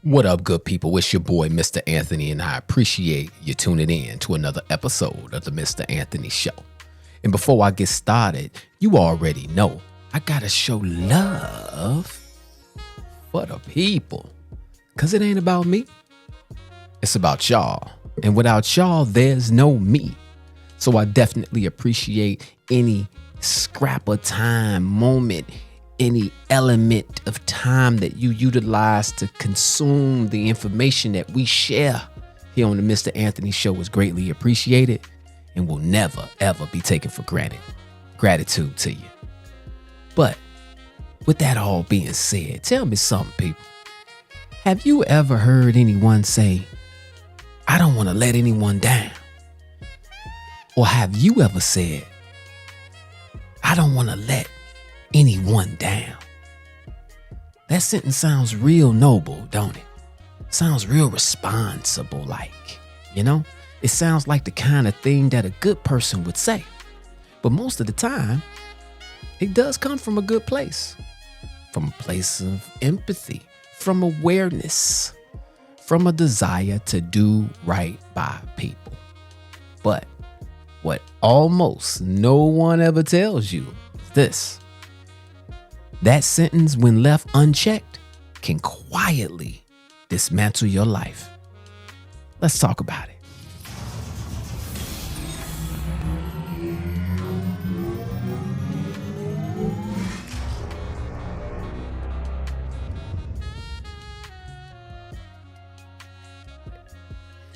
What up, good people? It's your boy, Mr. Anthony, and I appreciate you tuning in to another episode of the Mr. Anthony Show. And before I get started, you already know I gotta show love for the people. Because it ain't about me. It's about y'all. And without y'all, there's no me. So I definitely appreciate any scrap of time, moment, any element of time that you utilize to consume the information that we share here on the Mr. Anthony Show is greatly appreciated and will never, ever be taken for granted. Gratitude to you. But with that all being said, tell me something, people. Have you ever heard anyone say, I don't want to let anyone down? Or have you ever said, I don't want to let anyone down? That sentence sounds real noble, don't it? Sounds real responsible, like, you know? It sounds like the kind of thing that a good person would say. But most of the time, it does come from a good place. From a place of empathy, from awareness, from a desire to do right by people. But what almost no one ever tells you is this. That sentence, when left unchecked, can quietly dismantle your life. Let's talk about it.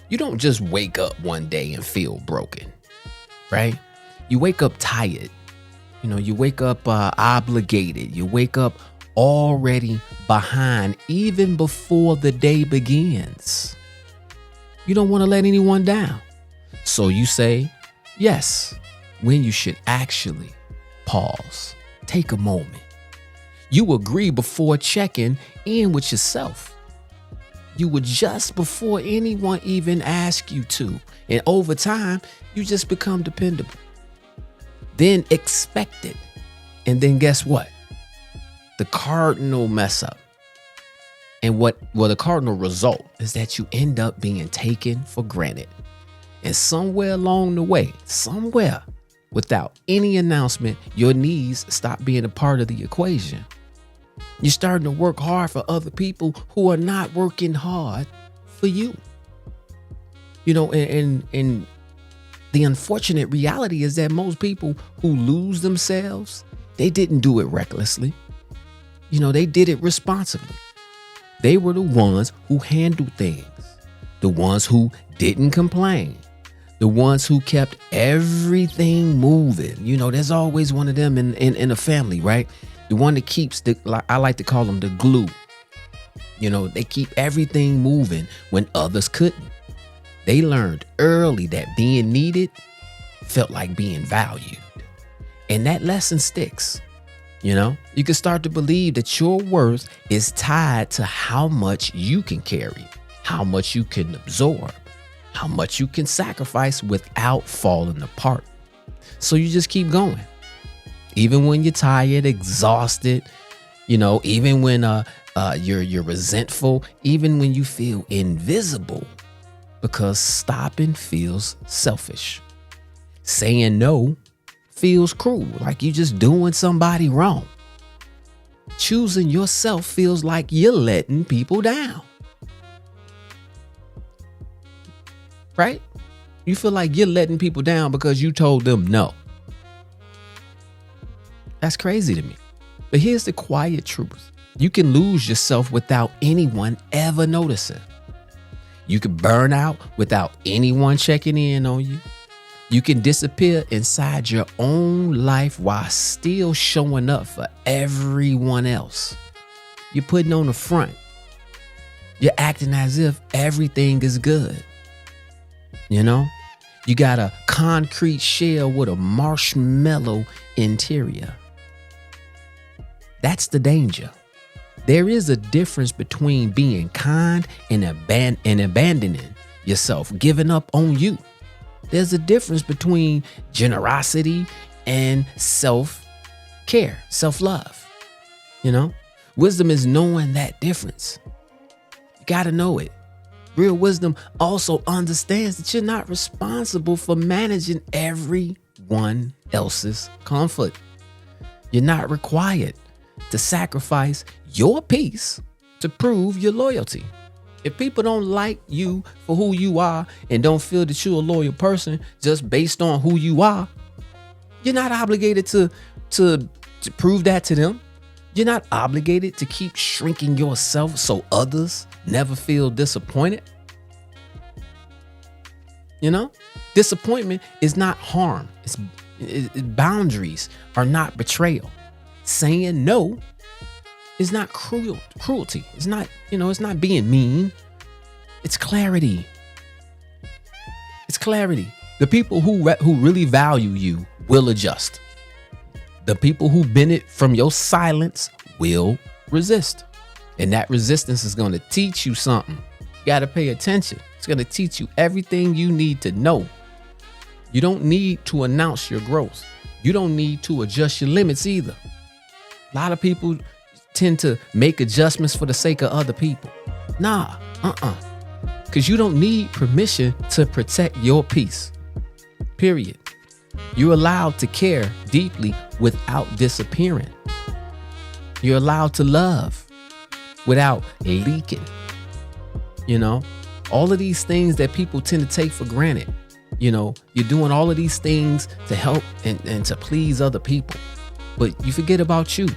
You don't just wake up one day and feel broken, right? You wake up tired. You wake up obligated. You wake up already behind even before the day begins. You don't want to let anyone down. So you say yes when you should actually pause. Take a moment. You agree before checking in with yourself. You adjust before anyone even asks you to. And over time, you just become dependable. Then expect it. And then guess what? The cardinal mess up. And the cardinal result is that you end up being taken for granted. And somewhere along the way, somewhere without any announcement, your needs stop being a part of the equation. You're starting to work hard for other people who are not working hard for you. And the unfortunate reality is that most people who lose themselves, they didn't do it recklessly. They did it responsibly. They were the ones who handled things, the ones who didn't complain, the ones who kept everything moving. There's always one of them in a family, right? The one that keeps I like to call them the glue. They keep everything moving when others couldn't. They learned early that being needed felt like being valued. And that lesson sticks. You can start to believe that your worth is tied to how much you can carry, how much you can absorb, how much you can sacrifice without falling apart. So you just keep going. Even when you're tired, exhausted, even when you're resentful, even when you feel invisible, because stopping feels selfish. Saying no feels cruel, like you're just doing somebody wrong. Choosing yourself feels like you're letting people down. Right? You feel like you're letting people down because you told them no. That's crazy to me. But here's the quiet truth. You can lose yourself without anyone ever noticing. You can burn out without anyone checking in on you. You can disappear inside your own life while still showing up for everyone else. You're putting on the front. You're acting as if everything is good. You got a concrete shell with a marshmallow interior. That's the danger. There is a difference between being kind and abandoning yourself, giving up on you. There's a difference between generosity and self-care, self-love. Wisdom is knowing that difference. Gotta know it. Real wisdom also understands that you're not responsible for managing everyone else's conflict. You're not required to sacrifice your peace to prove your loyalty. If people don't like you for who you are and don't feel that you're a loyal person just based on who you are, you're not obligated to prove that to them. You're not obligated to keep shrinking yourself so others never feel disappointed. You know, disappointment is not harm. Boundaries are not betrayal. Saying no is not cruelty. It's not, it's not being mean. It's clarity. It's clarity. The people who really value you will adjust. The people who benefit from your silence will resist. And that resistance is going to teach you something. You got to pay attention. It's going to teach you everything you need to know. You don't need to announce your growth. You don't need to adjust your limits either. A lot of people tend to make adjustments for the sake of other people. Nah, because you don't need permission to protect your peace. Period. You're allowed to care deeply without disappearing. You're allowed to love without leaking. All of these things that people tend to take for granted. You're doing all of these things to help and to please other people. But you forget about you.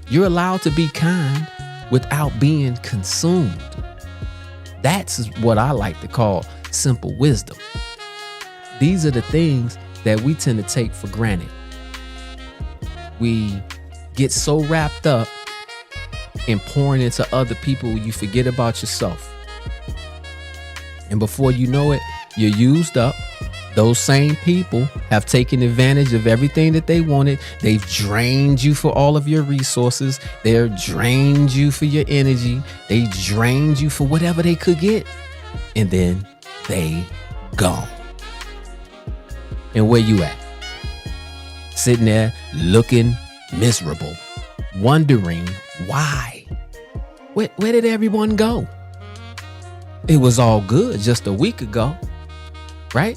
You're allowed to be kind without being consumed. That's what I like to call simple wisdom. These are the things that we tend to take for granted. We get so wrapped up in pouring into other people, you forget about yourself. And before you know it, you're used up. Those same people have taken advantage of everything that they wanted. They've drained you for all of your resources. They've drained you for your energy. They drained you for whatever they could get. And then they gone. And where you at? Sitting there looking miserable, wondering why. Where did everyone go? It was all good just a week ago, right?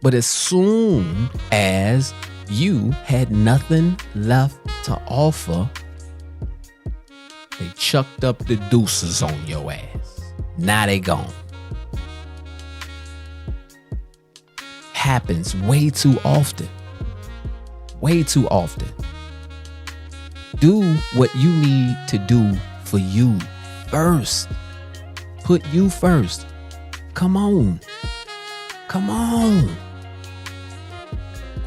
But as soon as you had nothing left to offer, they chucked up the deuces on your ass. Now they gone. Happens way too often. Way too often. Do what you need to do for you first. Put you first. Come on. Come on.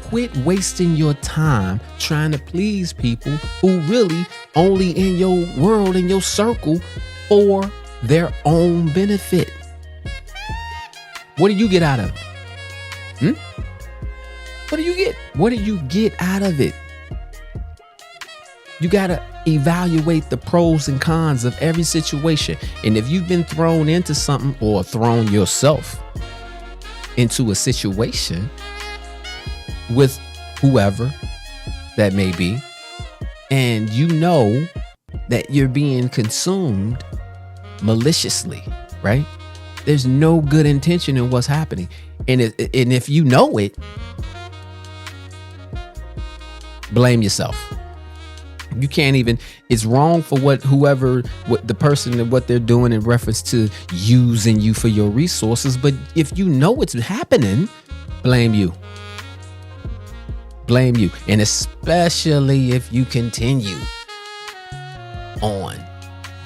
Quit wasting your time trying to please people who really only in your world, in your circle for their own benefit. What do you get out of it? What do you get? What do you get out of it? You got to evaluate the pros and cons of every situation. And if you've been thrown into something or thrown yourself into a situation with whoever that may be, and you know that you're being consumed maliciously, right? There's no good intention in what's happening. And if you know it, blame yourself. You can't even, it's wrong for what the person and what they're doing in reference to using you for your resources. But if you know it's happening, blame you. Blame you. And especially if you continue on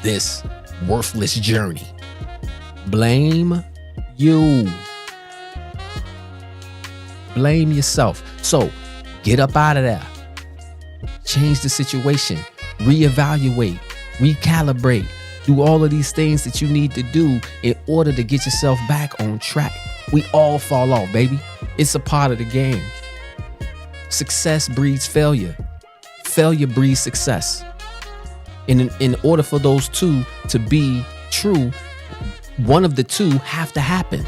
this worthless journey, blame you. Blame yourself. So get up out of there. Change the situation, reevaluate, recalibrate, do all of these things that you need to do in order to get yourself back on track. We all fall off, baby. It's a part of the game. Success breeds failure. Failure breeds success. And in order for those two to be true, one of the two have to happen.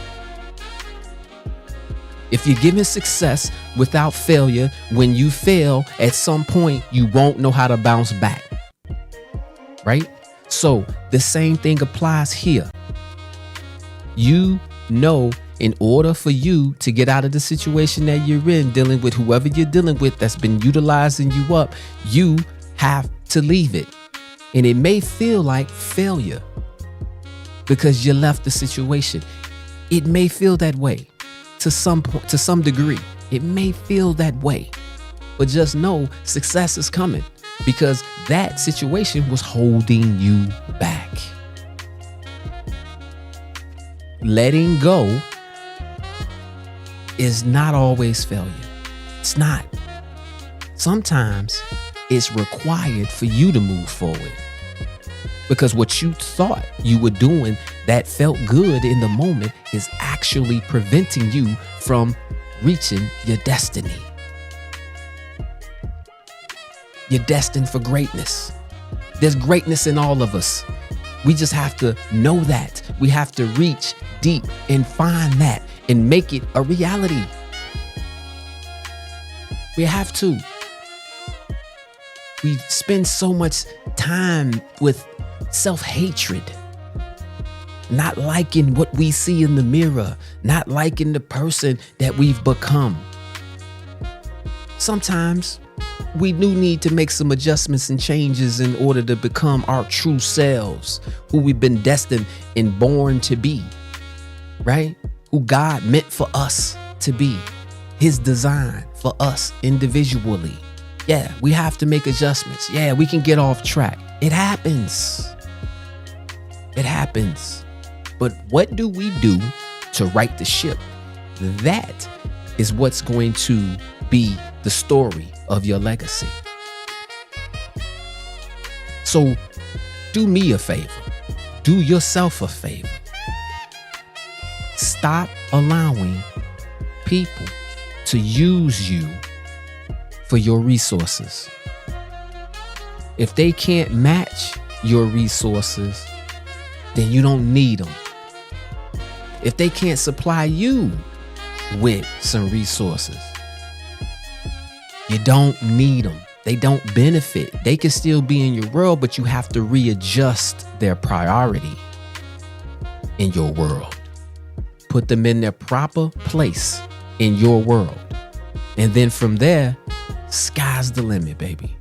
If you're given success without failure, when you fail, at some point, you won't know how to bounce back. Right? So the same thing applies here. You know, in order for you to get out of the situation that you're in, dealing with whoever you're dealing with that's been utilizing you up, you have to leave it. And it may feel like failure because you left the situation. It may feel that way to some degree. It may feel that way. But just know success is coming because that situation was holding you back. Letting go is not always failure. It's not. Sometimes it's required for you to move forward because what you thought you were doing that felt good in the moment is actually preventing you from reaching your destiny. You're destined for greatness. There's greatness in all of us. We just have to know that. We have to reach deep and find that and make it a reality. We have to. We spend so much time with self-hatred, not liking what we see in the mirror, not liking the person that we've become. Sometimes we do need to make some adjustments and changes in order to become our true selves, who we've been destined and born to be, right? Who God meant for us to be, his design for us individually. Yeah, we have to make adjustments. Yeah, we can get off track. It happens. It happens. But what do we do to right the ship? That is what's going to be the story of your legacy. So do me a favor. Do yourself a favor. Stop allowing people to use you for your resources. If they can't match your resources, then you don't need them. If they can't supply you with some resources, you don't need them. They don't benefit. They can still be in your world, but you have to readjust their priority in your world. Put them in their proper place in your world. And then from there, sky's the limit, baby.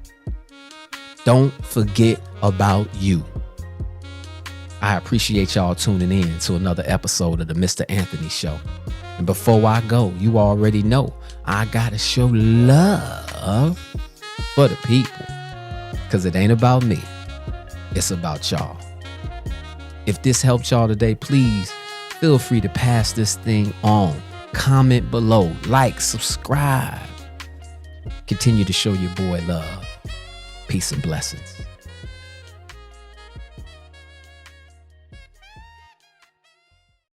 Don't forget about you. I appreciate y'all tuning in to another episode of the Mr. Anthony Show. And before I go, you already know I gotta show love for the people. Because it ain't about me. It's about y'all. If this helped y'all today, please feel free to pass this thing on. Comment below. Like, subscribe. Continue to show your boy love. Peace and blessings.